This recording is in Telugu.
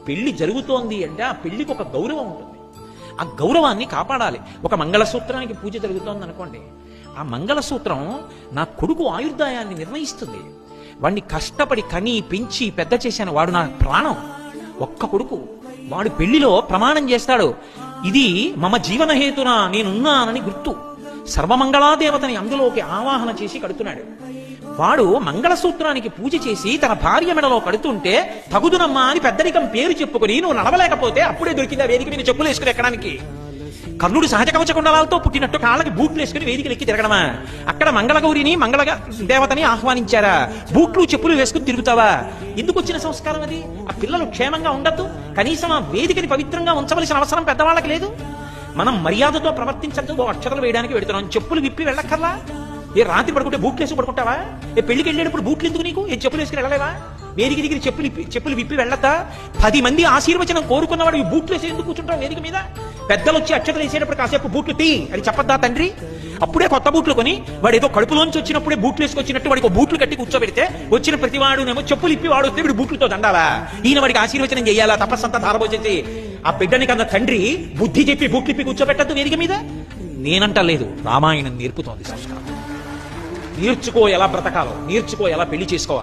పెళ్లి జరుగుతోంది అంటే ఆ పెళ్లికి ఒక గౌరవం ఉంటుంది. ఆ గౌరవాన్ని కాపాడాలి. ఒక మంగళసూత్రానికి పూజ జరుగుతోంది అనుకోండి, ఆ మంగళసూత్రం నా కొడుకు ఆయుర్దాయాన్ని నిర్ణయిస్తుంది. వాడిని కష్టపడి కని పెంచి పెద్ద చేశాను, వాడు నా ప్రాణం, ఒక్క కొడుకు. వాడు పెళ్లిలో ప్రమాణం చేస్తాడు, ఇది మమ జీవనహేతునా నేనున్నానని గుర్తు. సర్వమంగళాదేవతని అందులోకి ఆవాహన చేసి కడుతున్నాడు. వాడు మంగళసూత్రానికి పూజ చేసి తన భార్య మెడలో కడుతుంటే తగుదునమ్మా అని పెద్దరికం పేరు చెప్పుకొని నువ్వు నడవలేకపోతే అప్పుడే దొరికిందా వేదిక మీద చెప్పులు వేసుకుని ఎక్కడానికి? కర్ణుడు సహజ కవచ కుండలాలతో పుట్టినట్టు కాళ్ళకి బూట్లు వేసుకుని వేదికలు ఎక్కి తిరగడమా? అక్కడ మంగళగౌరిని మంగళ దేవతని ఆహ్వానించారా? బూట్లు చెప్పులు వేసుకుని తిరుగుతావా? ఎందుకు వచ్చిన సంస్కారం అది? ఆ పిల్లలు క్షేమంగా ఉండద్దు? కనీసం ఆ వేదికని పవిత్రంగా ఉంచవలసిన అవసరం పెద్దవాళ్ళకి లేదు? మనం మర్యాదతో ప్రవర్తించద్దు. అక్షతలు వేయడానికి వెళుతున్నాం, చెప్పులు విప్పి వెళ్ళక్కర్లా? ఏ రాత్రి పడుకుంటే బూట్లు వేసి పడుకుంటావా? ఏ పెళ్లికి వెళ్ళేటప్పుడు బూట్లు ఎందుకు నీకు? ఏ చెప్పులు వేసుకుని వెళ్ళలేవా? వేదిక దగ్గర చెప్పులు విప్పి వెళ్ళద్దా? 10 మంది ఆశీర్వచనం కోరుకున్నవాడు ఈ బూట్లు వేసి ఎందుకు కూర్చుంటావు వేదిక మీద? పెద్దలు వచ్చి అక్షతలు వేసేటప్పుడు కాసేపు బూట్లు తీ అని చెప్పద్దా తండ్రి? అప్పుడే కొత్త బూట్లు కొని వాడు ఏదో కడుపులోంచి వచ్చినప్పుడే బూట్లు వేసుకొచ్చినట్టు వాడికి బూట్లు కట్టి కూర్చోబెడితే వచ్చిన ప్రతివాడునేమో చెప్పులు ఇప్పి వాడు వస్తే వీడు బూట్లతో దండాలా? ఈయన వాడికి ఆశీర్వచనం చేయాలా? తపస్సంతా ధారపోసేసి ఆ బిడ్డని కన్నా తండ్రి బుద్ధి చెప్పి బూట్లు ఇప్పి కూర్చోబెట్టద్దు వేదిక మీద. నేనంటలేదు, రామాయణం నేర్పుతోంది సంస్కారం. నేర్చుకో ఎలా బ్రతకాలో, నేర్చుకో ఎలా పెళ్లి చేసుకోవాలి.